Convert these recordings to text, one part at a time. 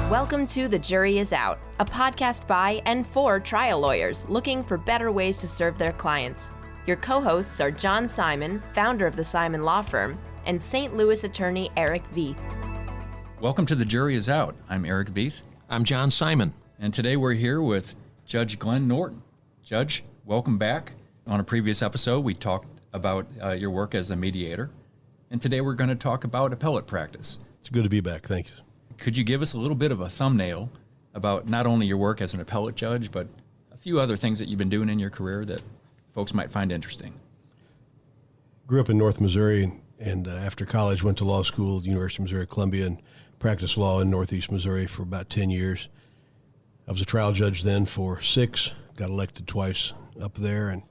Welcome to The Jury is Out, a podcast by and for trial lawyers looking for better ways to serve their clients. Your co-hosts are John Simon, founder of the Simon Law Firm, and St. Louis attorney Eric Veith. Welcome to The Jury is Out. I'm Eric Veith. I'm John Simon. And today we're here with Judge Glenn Norton. Judge, welcome back. On a previous episode, we talked about your work as a mediator. And today we're going to talk about appellate practice. It's good to be back. Thanks. Could you give us a little bit of a thumbnail about not only your work as an appellate judge, but a few other things that you've been doing in your career that folks might find interesting? Grew up in North Missouri, and after college went to law school at the University of Missouri Columbia and practiced law in Northeast Missouri for about 10 years. I was a trial judge then for 6, got elected twice up there, and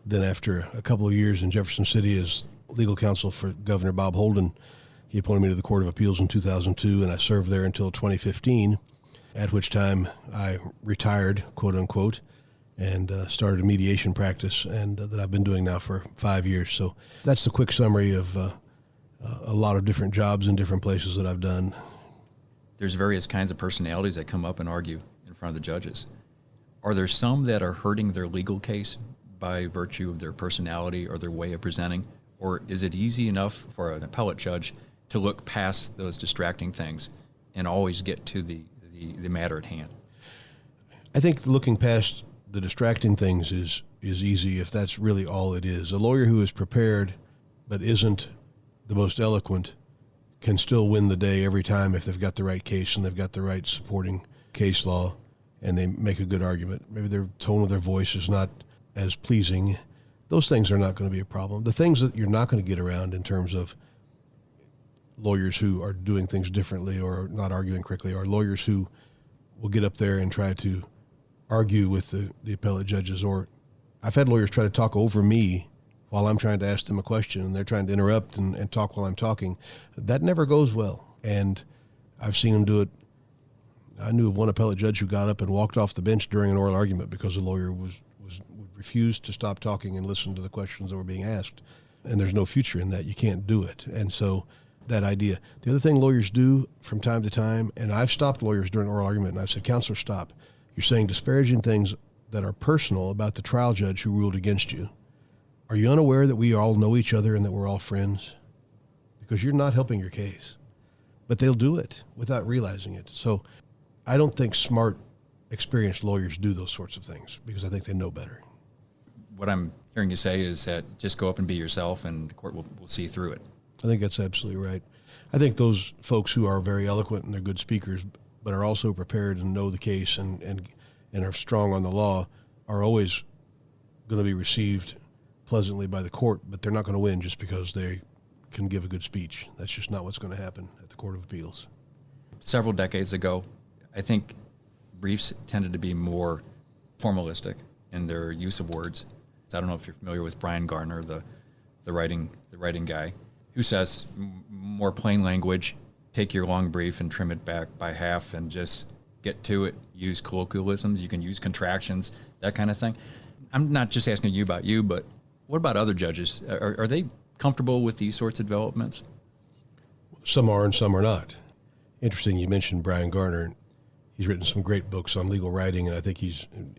then after a couple of years in Jefferson City as legal counsel for Governor Bob Holden, he appointed me to the Court of Appeals in 2002, and I served there until 2015, at which time I retired, quote unquote, and started a mediation practice, and that I've been doing now for 5 years. So that's the quick summary of a lot of different jobs in different places that I've done. There's various kinds of personalities that come up and argue in front of the judges. Are there some that are hurting their legal case by virtue of their personality or their way of presenting? Or is it easy enough for an appellate judge to look past those distracting things and always get to the matter at hand? I think looking past the distracting things is easy if that's really all it is. A lawyer who is prepared but isn't the most eloquent can still win the day every time if they've got the right case and they've got the right supporting case law and they make a good argument. Maybe their tone of their voice is not as pleasing. Those things are not going to be a problem. The things that you're not going to get around in terms of lawyers who are doing things differently or not arguing correctly, or lawyers who will get up there and try to argue with the appellate judges. Or I've had lawyers try to talk over me while I'm trying to ask them a question, and they're trying to interrupt and talk while I'm talking. That never goes well. And I've seen them do it. I knew of one appellate judge who got up and walked off the bench during an oral argument because the lawyer would refuse to stop talking and listen to the questions that were being asked. And there's no future in that. You can't do it. And so that idea. The other thing lawyers do from time to time, and I've stopped lawyers during oral argument, and I've said, "Counselor, stop. You're saying disparaging things that are personal about the trial judge who ruled against you. Are you unaware that we all know each other and that we're all friends? Because you're not helping your case." But they'll do it without realizing it. So I don't think smart, experienced lawyers do those sorts of things because I think they know better. What I'm hearing you say is that just go up and be yourself and the court will see through it. I think that's absolutely right. I think those folks who are very eloquent and they're good speakers, but are also prepared and know the case and are strong on the law, are always going to be received pleasantly by the court, but they're not going to win just because they can give a good speech. That's just not what's going to happen at the Court of Appeals. Several decades ago, I think briefs tended to be more formalistic in their use of words. I don't know if you're familiar with Brian Garner, the writing guy, who says more plain language, take your long brief and trim it back by half and just get to it. Use colloquialisms, you can use contractions, that kind of thing. I'm not just asking you about you, but what about other judges? Are they comfortable with these sorts of developments? Some are and some are not. Interesting, you mentioned Brian Garner. He's written some great books on legal writing, and I think he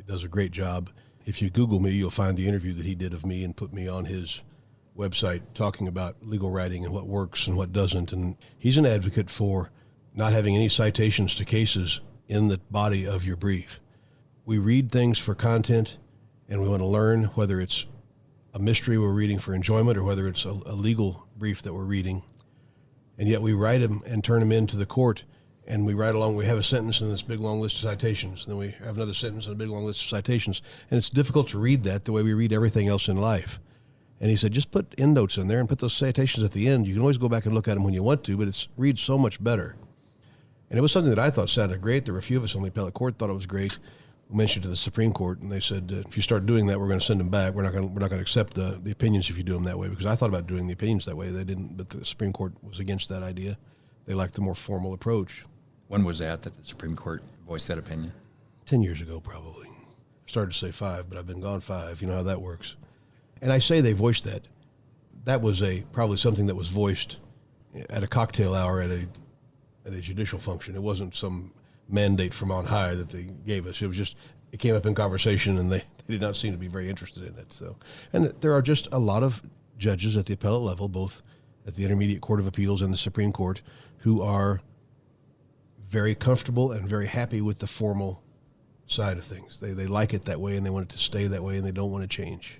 does a great job. If you Google me, you'll find the interview that he did of me and put me on his website talking about legal writing and what works and what doesn't. And he's an advocate for not having any citations to cases in the body of your brief. We read things for content, and we want to learn whether it's a mystery we're reading for enjoyment or whether it's a legal brief that we're reading. And yet we write them and turn them into the court, and we write along. We have a sentence and this big long list of citations, and then we have another sentence and a big long list of citations. And it's difficult to read that the way we read everything else in life. And he said, just put endnotes in there and put those citations at the end. You can always go back and look at them when you want to, but it reads so much better. And it was something that I thought sounded great. There were a few of us on the appellate court thought it was great. We mentioned it to the Supreme Court, and they said, if you start doing that, we're going to send them back. We're not going to accept the opinions if you do them that way, because I thought about doing the opinions that way. They didn't, but the Supreme Court was against that idea. They liked the more formal approach. When was that the Supreme Court voiced that opinion? 10 years ago, probably. I started to say 5, but I've been gone 5. You know how that works. And I say they voiced that. That was probably something that was voiced at a cocktail hour at a judicial function. It wasn't some mandate from on high that they gave us. It came up in conversation, and they did not seem to be very interested in it. So, and there are just a lot of judges at the appellate level, both at the Intermediate Court of Appeals and the Supreme Court, who are very comfortable and very happy with the formal side of things. They like it that way, and they want it to stay that way, and they don't want to change.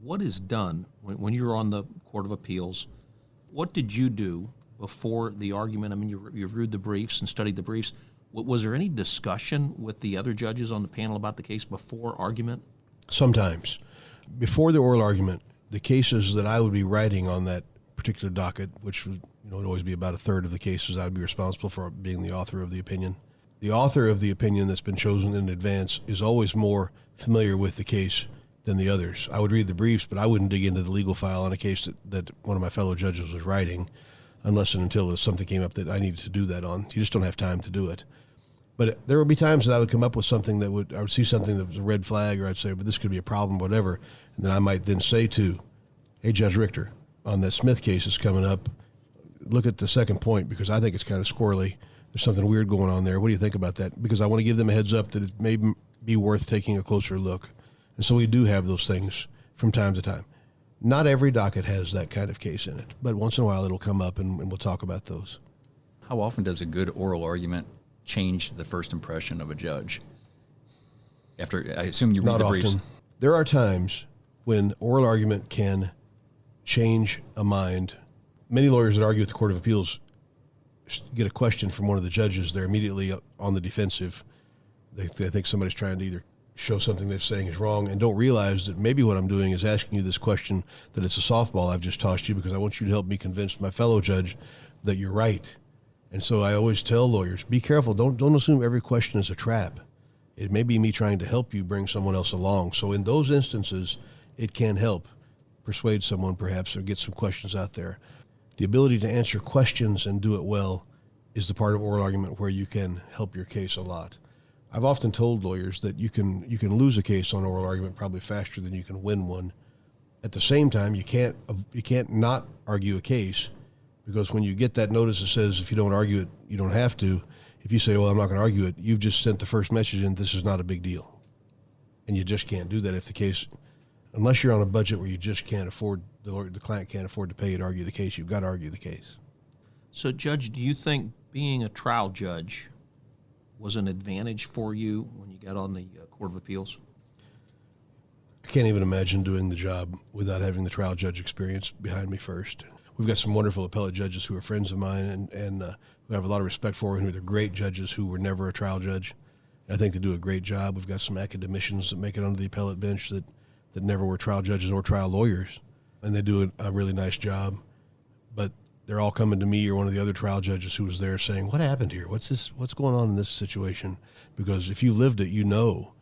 What is done when you're on the Court of Appeals? What did you do before the argument? I mean, you reviewed the briefs and studied the briefs. Was there any discussion with the other judges on the panel about the case before argument? Sometimes. Before the oral argument, the cases that I would be writing on that particular docket, which would always be about a third of the cases I would be responsible for being the author of the opinion. The author of the opinion that's been chosen in advance is always more familiar with the case than the others. I would read the briefs, but I wouldn't dig into the legal file on a case that one of my fellow judges was writing unless and until something came up that I needed to do that on. You just don't have time to do it. But there would be times that I would come up with something I would see something that was a red flag, or I'd say, but this could be a problem, whatever. And then I might then say hey, Judge Richter, on that Smith case that's coming up, look at the second point because I think it's kind of squirrely. There's something weird going on there. What do you think about that? Because I want to give them a heads up that it may be worth taking a closer look. And so we do have those things from time to time. Not every docket has that kind of case in it, but once in a while it'll come up and we'll talk about those. How often does a good oral argument change the first impression of a judge? After, I assume you read the briefs. Not often. There are times when oral argument can change a mind. Many lawyers that argue at the Court of Appeals get a question from one of the judges. They're immediately on the defensive. They think somebody's trying to either show something they're saying is wrong and don't realize that maybe what I'm doing is asking you this question, that it's a softball I've just tossed you because I want you to help me convince my fellow judge that you're right. And so I always tell lawyers, be careful. Don't assume every question is a trap. It may be me trying to help you bring someone else along. So in those instances, it can help persuade someone perhaps or get some questions out there. The ability to answer questions and do it well is the part of oral argument where you can help your case a lot. I've often told lawyers that you can lose a case on oral argument probably faster than you can win one. At the same time, you can't not argue a case, because when you get that notice that says if you don't argue it, you don't have to, if you say, well, I'm not going to argue it, you've just sent the first message in, this is not a big deal. And you just can't do that if the case, unless you're on a budget where you just can't afford, the client can't afford to pay you to argue the case, you've got to argue the case. So, Judge, do you think being a trial judge was an advantage for you when you got on the Court of Appeals? I can't even imagine doing the job without having the trial judge experience behind me first. We've got some wonderful appellate judges who are friends of mine and who I have a lot of respect for, and who are great judges who were never a trial judge. And I think they do a great job. We've got some academicians that make it onto the appellate bench that never were trial judges or trial lawyers, and they do a really nice job. But they're all coming to me or one of the other trial judges who was there saying, what happened here? What's going on in this situation? Because if you lived it, you're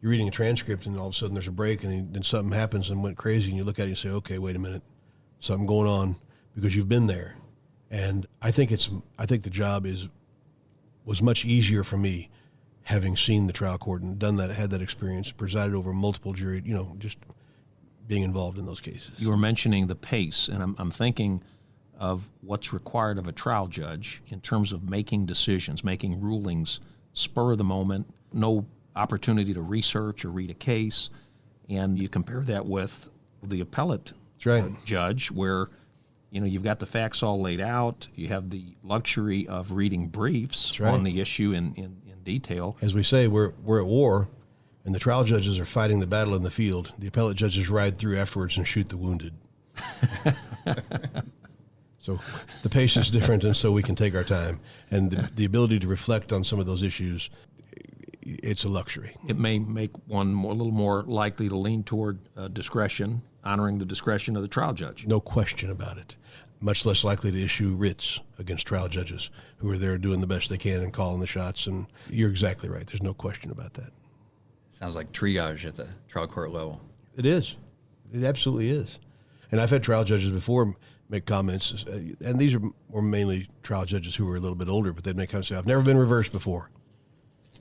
reading a transcript and all of a sudden there's a break and then something happens and went crazy, and you look at it and you say, okay, wait a minute, something going on, because you've been there. And I think the job was much easier for me having seen the trial court and done that, had that experience, presided over multiple jury, just being involved in those cases. You were mentioning the pace, and I'm thinking of what's required of a trial judge in terms of making decisions, making rulings, spur of the moment, no opportunity to research or read a case. And you compare that with the appellate judge, where you've got the facts all laid out, you have the luxury of reading briefs on the issue in detail. As we say, we're at war, and the trial judges are fighting the battle in the field. The appellate judges ride through afterwards and shoot the wounded. So the pace is different, and so we can take our time. And the ability to reflect on some of those issues, it's a luxury. It may make one a little more likely to lean toward discretion, honoring the discretion of the trial judge. No question about it. Much less likely to issue writs against trial judges who are there doing the best they can and calling the shots. And you're exactly right. There's no question about that. Sounds like triage at the trial court level. It is. It absolutely is. And I've had trial judges before make comments, and these were mainly trial judges who were a little bit older, but they'd make comments say, I've never been reversed before.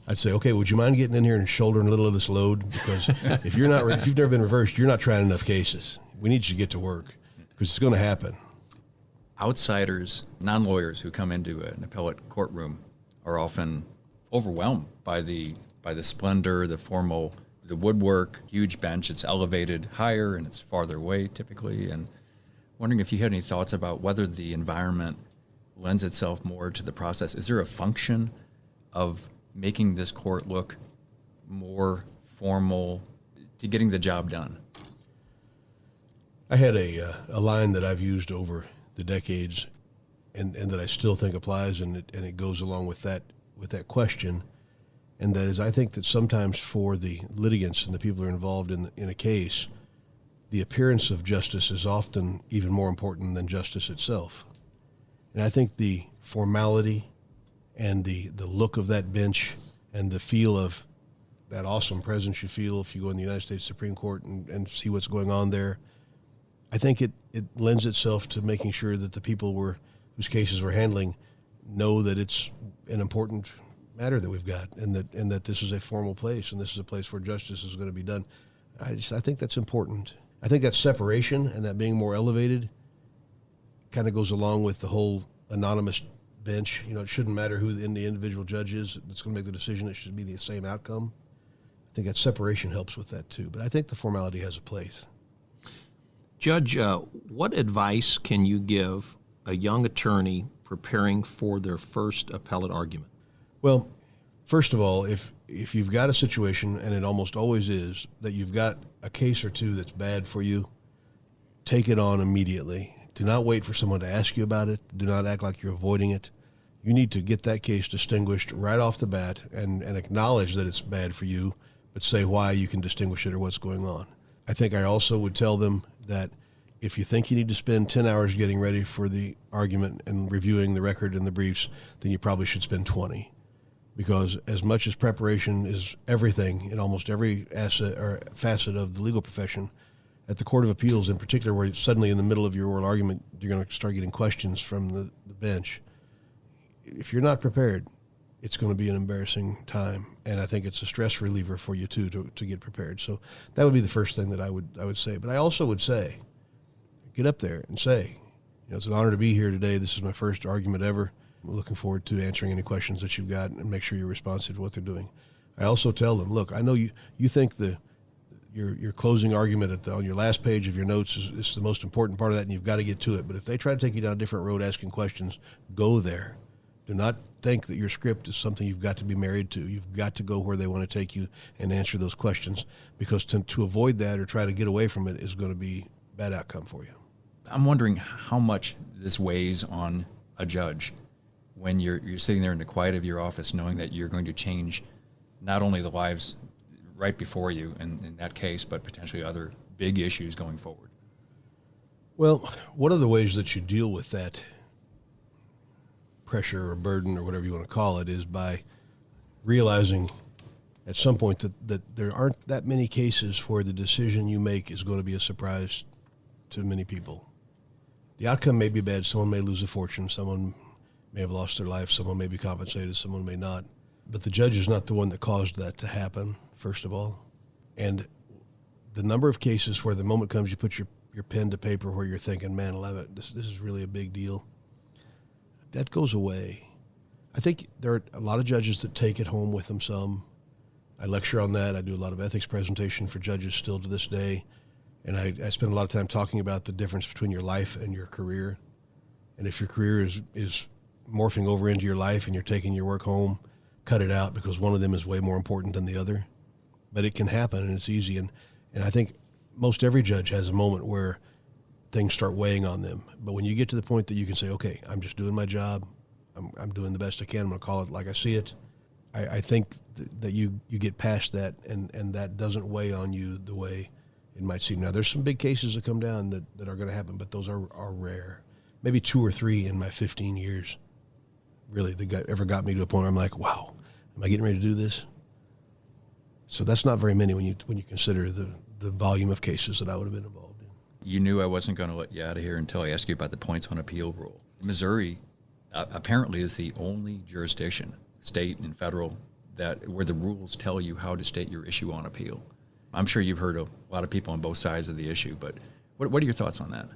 I'd say, okay, would you mind getting in here and shouldering a little of this load? Because if you've never been reversed, you're not trying enough cases. We need you to get to work, because it's going to happen. Outsiders, non-lawyers who come into an appellate courtroom are often overwhelmed by the splendor, the woodwork, huge bench. It's elevated higher and it's farther away typically. And wondering if you had any thoughts about whether the environment lends itself more to the process. Is there a function of making this court look more formal to getting the job done? I had a line that I've used over the decades and that I still think applies, and it goes along with that question, and that is, I think that sometimes for the litigants and the people who are involved in a case, the appearance of justice is often even more important than justice itself. And I think the formality and the look of that bench and the feel of that awesome presence you feel if you go in the United States Supreme Court and see what's going on there, I think it lends itself to making sure that the people whose cases we're handling know that it's an important matter that we've got, and that this is a formal place, and this is a place where justice is going to be done. I think that's important. I think that separation and that being more elevated kind of goes along with the whole anonymous bench. It shouldn't matter who the individual judge is that's going to make the decision. It should be the same outcome. I think that separation helps with that too. But I think the formality has a place. Judge, what advice can you give a young attorney preparing for their first appellate argument? Well, first of all, if you've got a situation, and it almost always is, that you've got a case or two that's bad for you, take it on immediately. Do not wait for someone to ask you about it. Do not act like you're avoiding it. You need to get that case distinguished right off the bat and acknowledge that it's bad for you, but say why you can distinguish it or what's going on. I think I also would tell them that if you think you need to spend 10 hours getting ready for the argument and reviewing the record and the briefs, then you probably should spend 20. Because as much as preparation is everything in almost every asset or facet of the legal profession, at the Court of Appeals in particular, where suddenly in the middle of your oral argument, you're going to start getting questions from the bench. If you're not prepared, it's going to be an embarrassing time. And I think it's a stress reliever for you too, to get prepared. So that would be the first thing that I would say. But I also would say, get up there and say, it's an honor to be here today. This is my first argument ever. I'm looking forward to answering any questions that you've got, and make sure you're responsive to what they're doing. I also tell them, look, I know you think your closing argument on your last page of your notes is the most important part of that, and you've got to get to it. But if they try to take you down a different road asking questions, go there. Do not think that your script is something you've got to be married to. You've got to go where they want to take you and answer those questions, because to avoid that or try to get away from it is going to be a bad outcome for you. I'm wondering how much this weighs on a judge when you're sitting there in the quiet of your office knowing that you're going to change not only the lives right before you in that case, but potentially other big issues going forward. Well, one of the ways that you deal with that pressure or burden or whatever you want to call it is by realizing at some point that there aren't that many cases where the decision you make is going to be a surprise to many people. The outcome may be bad. Someone may lose a fortune. Someone may have lost their life. Someone may be compensated. Someone may not. But the judge is not the one that caused that to happen, first of all. And the number of cases where the moment comes you put your pen to paper where you're thinking, man, I love it. This is really a big deal. That goes away. I think there are a lot of judges that take it home with them some. I lecture on that. I do a lot of ethics presentation for judges still to this day. And I spend a lot of time talking about the difference between your life and your career. And if your career is morphing over into your life and you're taking your work home, cut it out, because one of them is way more important than the other. But it can happen, and it's easy. And I think most every judge has a moment where things start weighing on them. But when you get to the point that you can say, okay, I'm just doing my job, I'm doing the best I can, I'm going to call it like I see it, I think that you get past that, and that doesn't weigh on you the way it might seem. Now, there's some big cases that come down that are going to happen, but those are rare. Maybe 2 or 3 in my 15 years really that ever got me to a point where I'm like, wow, am I getting ready to do this? So that's not very many when you consider the volume of cases that I would have been involved in. You knew I wasn't going to let you out of here until I asked you about the points on appeal rule. Missouri apparently is the only jurisdiction, state and federal, where the rules tell you how to state your issue on appeal. I'm sure you've heard a lot of people on both sides of the issue, but what are your thoughts on that?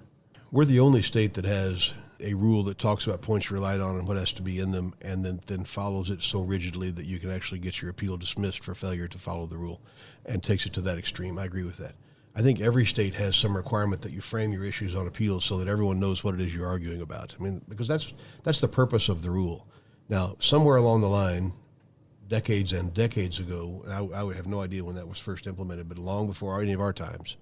We're the only state that has a rule that talks about points relied on and what has to be in them, and then follows it so rigidly that you can actually get your appeal dismissed for failure to follow the rule, and takes it to that extreme. I agree with that. I think every state has some requirement that you frame your issues on appeal so that everyone knows what it is you're arguing about. I mean, because that's the purpose of the rule. Now, somewhere along the line, decades and decades ago, and I would have no idea when that was first implemented, but long before any of our times,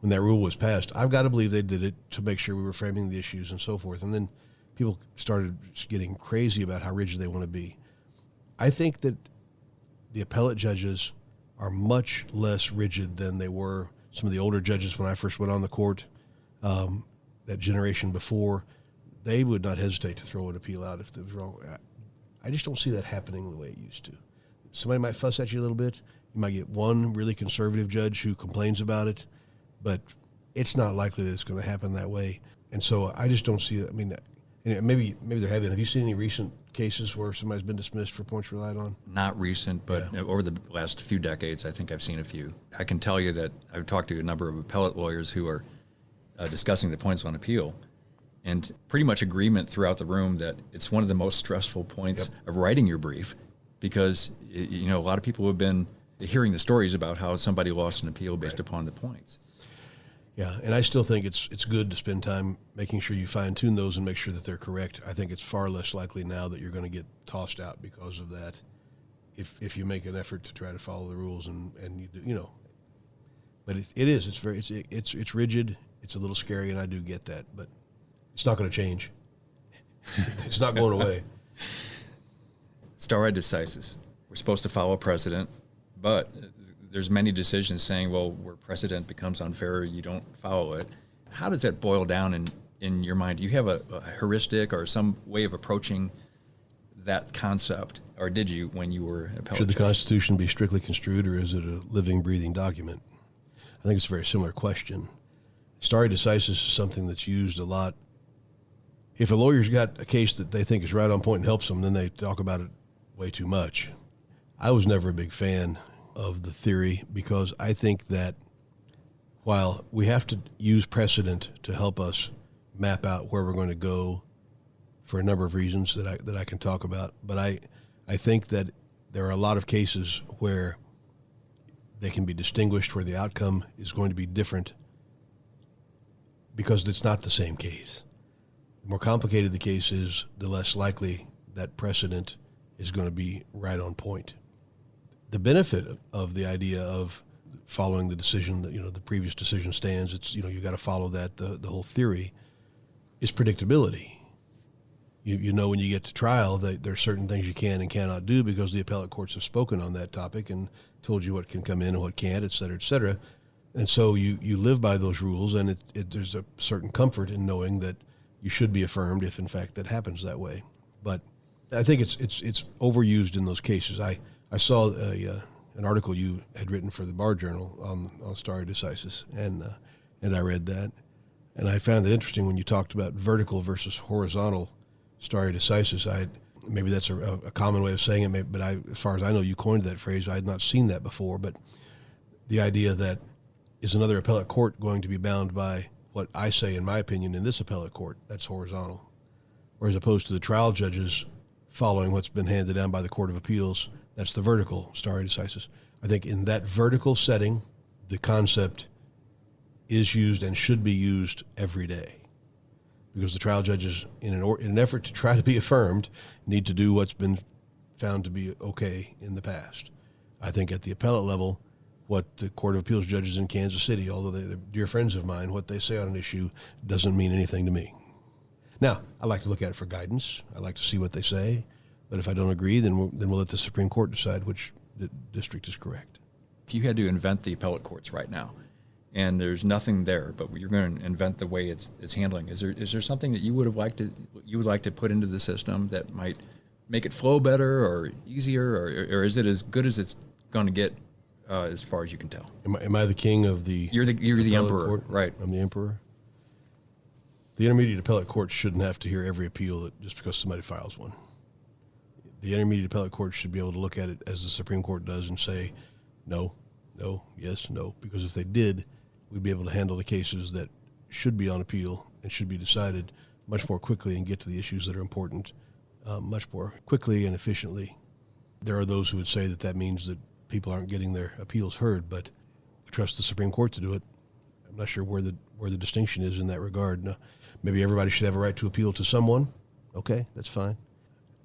when that rule was passed, I've got to believe they did it to make sure we were framing the issues and so forth. And then people started getting crazy about how rigid they want to be. I think that the appellate judges are much less rigid than they were. Some of the older judges, when I first went on the court, that generation before, they would not hesitate to throw an appeal out if it was wrong. I just don't see that happening the way it used to. Somebody might fuss at you a little bit. You might get one really conservative judge who complains about it, but it's not likely that it's going to happen that way. And so I just don't see that. I mean, maybe there have been. Have you seen any recent cases where somebody's been dismissed for points relied on? Not recent, but over the last few decades, I think I've seen a few. I can tell you that I've talked to a number of appellate lawyers who are discussing the points on appeal, and pretty much agreement throughout the room that it's one of the most stressful points of writing your brief, because a lot of people have been hearing the stories about how somebody lost an appeal based upon the points. Yeah, and I still think it's good to spend time making sure you fine-tune those and make sure that they're correct. I think it's far less likely now that you're going to get tossed out because of that if you make an effort to try to follow the rules and you do, But it's rigid, it's a little scary, and I do get that, but it's not going to change. It's not going away. Stare decisis. We're supposed to follow precedent, but there's many decisions saying, well, where precedent becomes unfair, you don't follow it. How does that boil down in your mind? Do you have a heuristic or some way of approaching that concept, or did you when you were an appellate Should the judge? Constitution be strictly construed, or is it a living, breathing document? I think it's a very similar question. Stare decisis is something that's used a lot. If a lawyer's got a case that they think is right on point and helps them, then they talk about it way too much. I was never a big fan of the theory because I think that while we have to use precedent to help us map out where we're going to go for a number of reasons that I can talk about, but I think that there are a lot of cases where they can be distinguished, where the outcome is going to be different because it's not the same case. The more complicated the case is, the less likely that precedent is going to be right on point. The benefit of the idea of following the decision that, the previous decision stands, it's, you got to follow that. The whole theory is predictability. You know when you get to trial that there's certain things you can and cannot do because the appellate courts have spoken on that topic and told you what can come in and what can't, et cetera, et cetera. And so you live by those rules, and there's a certain comfort in knowing that you should be affirmed if, in fact, that happens that way. But I think it's overused in those cases. I saw an article you had written for the Bar Journal on stare decisis, and I read that, and I found it interesting when you talked about vertical versus horizontal stare decisis. Maybe that's a common way of saying it, but as far as I know, you coined that phrase. I had not seen that before, but the idea that is another appellate court going to be bound by what I say, in my opinion, in this appellate court, that's horizontal. Or as opposed to the trial judges following what's been handed down by the Court of Appeals, that's the vertical stare decisis. I think in that vertical setting, the concept is used and should be used every day, because the trial judges, in an effort to try to be affirmed, need to do what's been found to be okay in the past. I think at the appellate level, what the Court of Appeals judges in Kansas City, although they're dear friends of mine, what they say on an issue doesn't mean anything to me. Now, I like to look at it for guidance. I like to see what they say. But if I don't agree, then we'll let the Supreme Court decide which district is correct. If you had to invent the appellate courts right now, and there's nothing there, but you're going to invent the way it's handling, is there something that you would like to put into the system that might make it flow better or easier, or is it as good as it's going to get as far as you can tell? Am I the king of the? You're the emperor, court? Right? I'm the emperor. The intermediate appellate court shouldn't have to hear every appeal just because somebody files one. The intermediate appellate court should be able to look at it as the Supreme Court does and say, no, yes, no. Because if they did, we'd be able to handle the cases that should be on appeal and should be decided much more quickly and get to the issues that are important much more quickly and efficiently. There are those who would say that that means that people aren't getting their appeals heard, but we trust the Supreme Court to do it. I'm not sure where the distinction is in that regard. No, maybe everybody should have a right to appeal to someone. Okay, that's fine.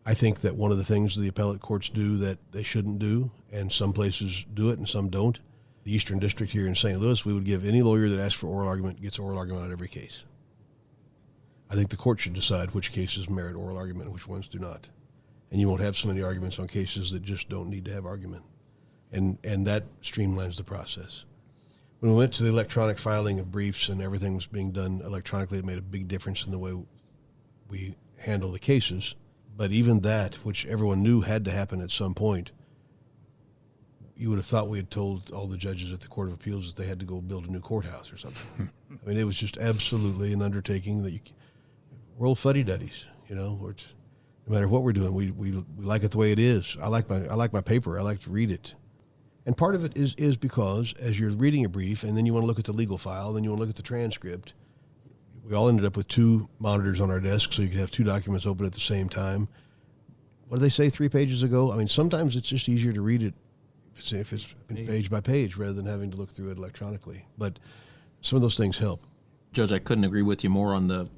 I think that one of the things the appellate courts do that they shouldn't do, and some places do it and some don't, the Eastern District here in St. Louis, we would give any lawyer that asks for oral argument gets oral argument on every case. I think the court should decide which cases merit oral argument and which ones do not. And you won't have so many arguments on cases that just don't need to have argument. And that streamlines the process. When we went to the electronic filing of briefs and everything was being done electronically, it made a big difference in the way we handle the cases. But even that, which everyone knew had to happen at some point, you would have thought we had told all the judges at the Court of Appeals that they had to go build a new courthouse or something. I mean, it was just absolutely an undertaking that we're old fuddy-duddies, no matter what we're doing, we like it the way it is. I like my paper. I like to read it. And part of it is because as you're reading a brief and then you want to look at the legal file, then you want to look at the transcript, we all ended up with 2 monitors on our desk so you could have 2 documents open at the same time. What did they say 3 pages ago? I mean, sometimes it's just easier to read it if it's page by page rather than having to look through it electronically. But some of those things help. Judge, I couldn't agree with you more on the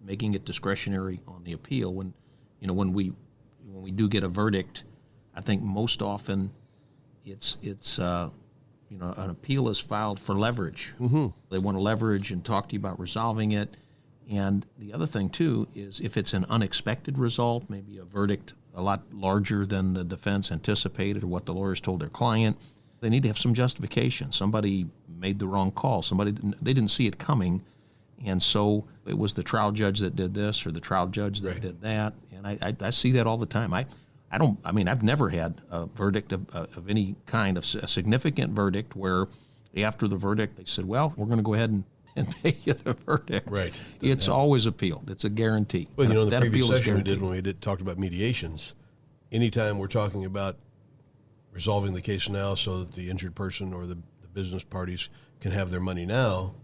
making it discretionary on the appeal. When we do get a verdict, I think most often it's an appeal is filed for leverage. Mm-hmm. They want to leverage and talk to you about resolving it. And the other thing, too, is if it's an unexpected result, maybe a verdict a lot larger than the defense anticipated or what the lawyers told their client, they need to have some justification. Somebody made the wrong call. They didn't see it coming. And so it was the trial judge that did this or the trial judge that did that. And I see that all the time. I've never had a verdict of any kind, of a significant verdict where after the verdict they said, well, we're going to go ahead and pay you the verdict. Right. It's always appealed. It's a guarantee. Well, in the previous session we did when we talked about mediations, anytime we're talking about resolving the case now so that the injured person or the business parties can have their money now,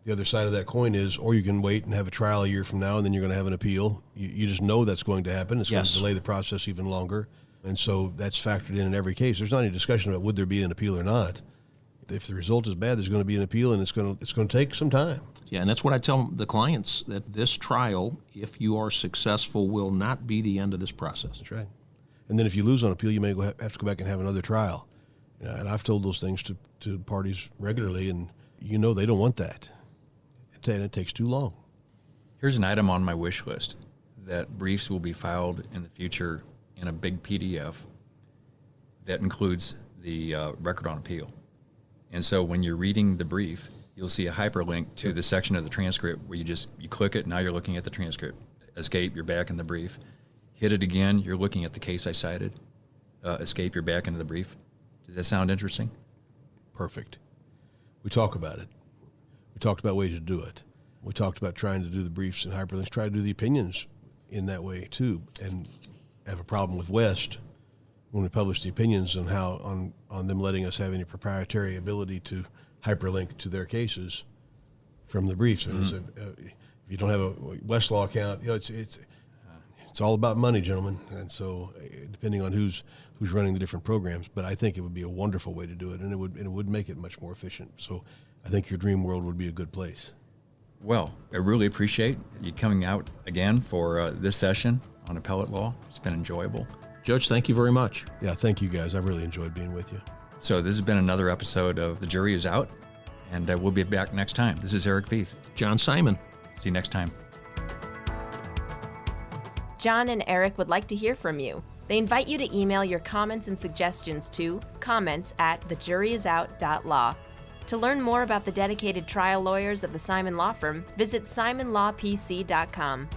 the other side of that coin is, or you can wait and have a trial a year from now and then you're going to have an appeal. You just know that's going to happen. It's going to delay the process even longer. And so that's factored in every case. There's not any discussion about would there be an appeal or not. If the result is bad, there's going to be an appeal, and it's going to take some time. Yeah, and that's what I tell the clients, that this trial, if you are successful, will not be the end of this process. That's right. And then if you lose on appeal, you may have to go back and have another trial. And I've told those things to parties regularly, and they don't want that. And it takes too long. Here's an item on my wish list, that briefs will be filed in the future in a big PDF that includes the record on appeal. And so when you're reading the brief, you'll see a hyperlink to the section of the transcript where you click it, now you're looking at the transcript. Escape, you're back in the brief. Hit it again, you're looking at the case I cited. Escape, you're back into the brief. Does that sound interesting? Perfect. We talk about it. We talked about ways to do it. We talked about trying to do the briefs in hyperlinks, try to do the opinions in that way too, and have a problem with West when we publish the opinions and how on them letting us have any proprietary ability to hyperlink to their cases from the briefs. Mm-hmm. If you don't have a Westlaw account, it's all about money, gentlemen. And so depending on who's running the different programs, but I think it would be a wonderful way to do it, and it would make it much more efficient. So I think your dream world would be a good place. Well, I really appreciate you coming out again for this session on appellate law. It's been enjoyable. Judge, thank you very much. Yeah, thank you guys. I really enjoyed being with you. So this has been another episode of The Jury is Out, and we'll be back next time. This is Eric Feith. John Simon. See you next time. John and Eric would like to hear from you. They invite you to email your comments and suggestions to comments@thejuryisout.law. To learn more about the dedicated trial lawyers of the Simon Law Firm, visit simonlawpc.com.